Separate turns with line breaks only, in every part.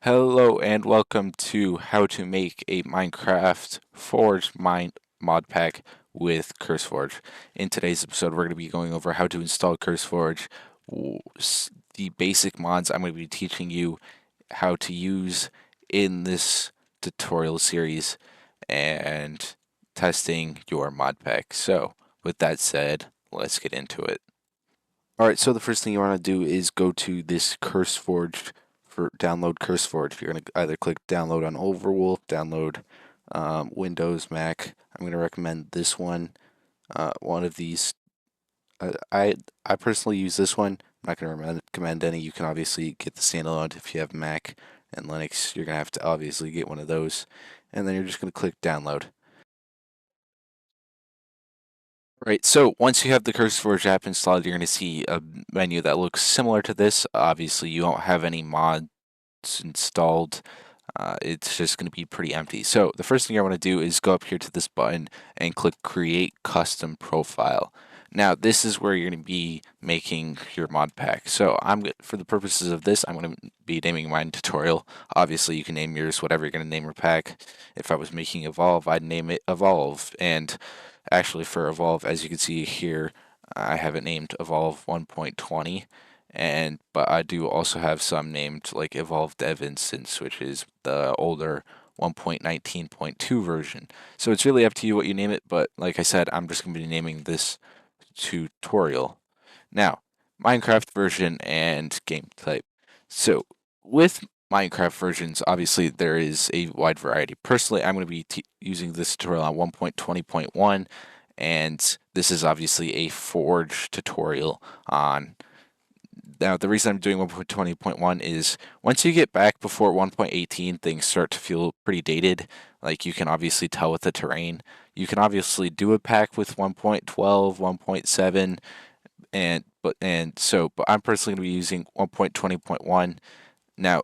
Hello and welcome to how to make a Minecraft Forge mod pack with CurseForge. In today's episode, we're going to be going over how to install CurseForge, the basic mods I'm going to be teaching you how to use in this tutorial series, and testing your mod pack. So, with that said, let's get into it. Alright, so the first thing you want to do is go to this CurseForge for download CurseForge. You're going to either click download on Overwolf, download Windows, Mac. I'm going to recommend this one. One of these. I personally use this one. I'm not going to recommend any. You can obviously get the standalone if you have Mac and Linux. You're going to have to obviously get one of those. And then you're just going to click download. Right, so once you have the CurseForge app installed, you're going to see a menu that looks similar to this. Obviously, you don't have any mods installed. It's just going to be pretty empty. So the first thing I want to do is go up here to this button and click Create Custom Profile. Now, this is where you're going to be making your mod pack. So for the purposes of this, I'm going to be naming mine tutorial. Obviously, you can name yours whatever you're going to name your pack. If I was making Evolve, I'd name it Evolve. And actually, for Evolve, as you can see here, I have it named Evolve 1.20, but I do also have some named like Evolve Dev Instance, which is the older 1.19.2 version. So it's really up to you what you name it, but like I said, I'm just going to be naming this tutorial. Now, Minecraft version and game type. So with Minecraft versions, obviously there is a wide variety. Personally, I'm going to be using this tutorial on 1.20.1, and this is obviously a Forge tutorial on. Now, the reason I'm doing 1.20.1 is once you get back before 1.18, things start to feel pretty dated. Like you can obviously tell with the terrain. You can obviously do a pack with 1.12, 1.7, but I'm personally going to be using 1.20.1. Now,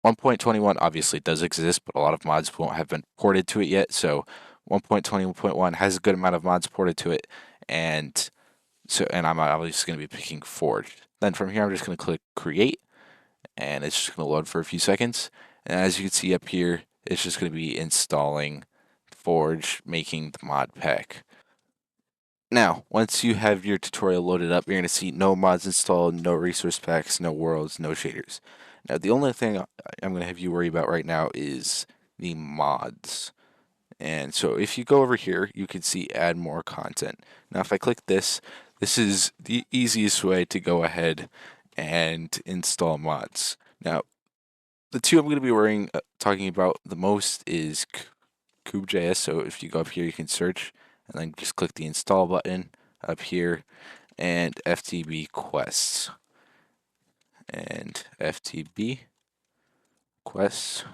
1.21 obviously does exist, but a lot of mods won't have been ported to it yet. So 1.21.1 has a good amount of mods ported to it, and I'm obviously going to be picking Forge. Then from here, I'm just going to click Create, and it's just going to load for a few seconds. And as you can see up here, it's just going to be installing Forge, making the mod pack. Now, once you have your tutorial loaded up, you're going to see no mods installed, no resource packs, no worlds, no shaders. Now, the only thing I'm going to have you worry about right now is the mods. And so if you go over here, you can see add more content. Now, if I click this, this is the easiest way to go ahead and install mods. Now, the two I'm going to be talking about the most is Kube.js. So if you go up here, you can search and then just click the install button up here, and FTB quests and FTB quests.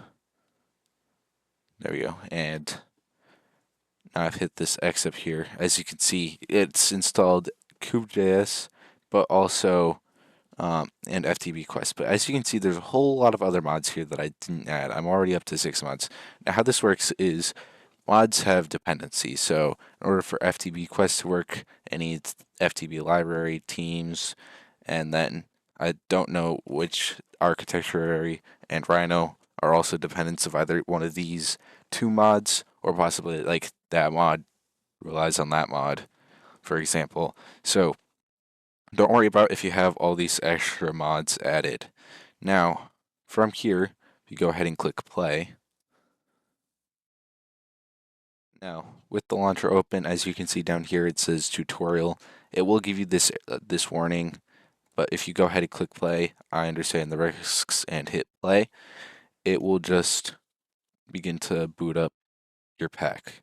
There we go. And now I've hit this X up here. As you can see, it's installed Kube.js, but also and FTB Quest. But as you can see, there's a whole lot of other mods here that I didn't add. I'm already up to 6 mods. Now, how this works is mods have dependencies. So in order for FTB Quest to work, it needs FTB library, teams, and then I don't know which architecture and Rhino are also dependents of either one of these two mods, or possibly like that mod relies on that mod, for example. So don't worry about if you have all these extra mods added. Now, from here, if you go ahead and click play. Now, with the launcher open, as you can see down here, it says tutorial. It will give you this warning, but if you go ahead and click play, I understand the risks, and hit play, it will just begin to boot up your pack.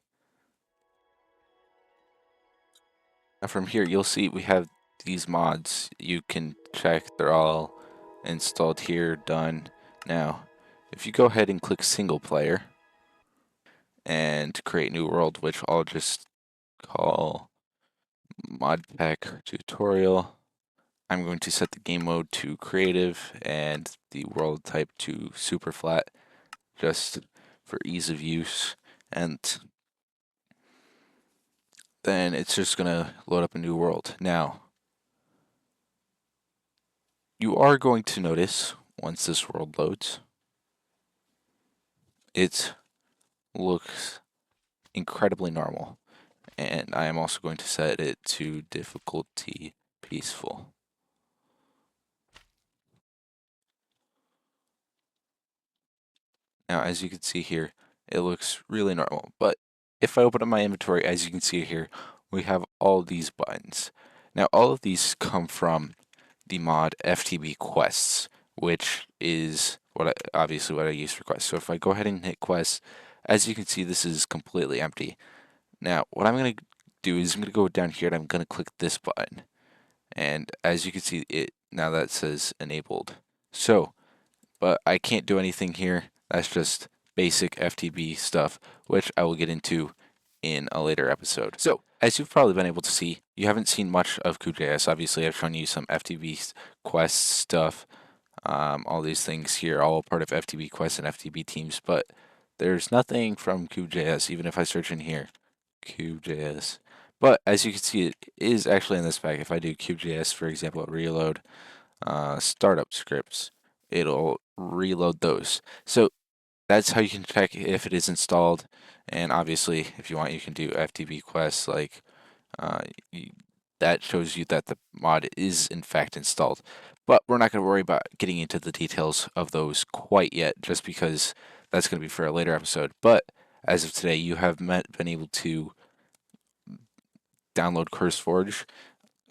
Now from here, you'll see we have these mods. You can check they're all installed here, done. Now, if you go ahead and click single player and create new world, which I'll just call Modpack tutorial, I'm going to set the game mode to creative and the world type to super flat, just for ease of use. And then it's just going to load up a new world. Now, you are going to notice once this world loads it looks incredibly normal. And I am also going to set it to difficulty peaceful. Now, as you can see here, it looks really normal. But if I open up my inventory, as you can see here, we have all these buttons. Now, all of these come from the mod FTB quests, which is obviously what I use for quests. So if I go ahead and hit quests, as you can see, this is completely empty. Now, what I'm going to do is I'm going to go down here and I'm going to click this button. And as you can see, it now that says enabled. So, but I can't do anything here. That's just basic FTB stuff, which I will get into in a later episode. So, as you've probably been able to see, you haven't seen much of CodeJS. Obviously, I've shown you some FTB quest stuff, all these things here, all part of FTB quests and FTB teams, but there's nothing from CubeJS, even if I search in here, CubeJS. But as you can see, it is actually in this pack. If I do CubeJS, for example, reload startup scripts, it'll reload those. So that's how you can check if it is installed. And obviously, if you want, you can do FTB quests like uh, that shows you that the mod is in fact installed. But we're not going to worry about getting into the details of those quite yet, just because that's going to be for a later episode. But as of today, you have been able to download CurseForge,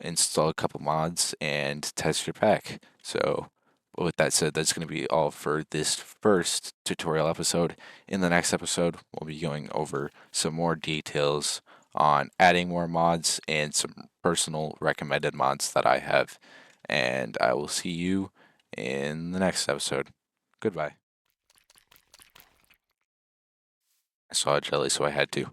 install a couple mods, and test your pack. So, with that said, that's going to be all for this first tutorial episode. In the next episode, we'll be going over some more details on adding more mods and some personal recommended mods that I have. And I will see you in the next episode. Goodbye. I saw a jelly, so I had to.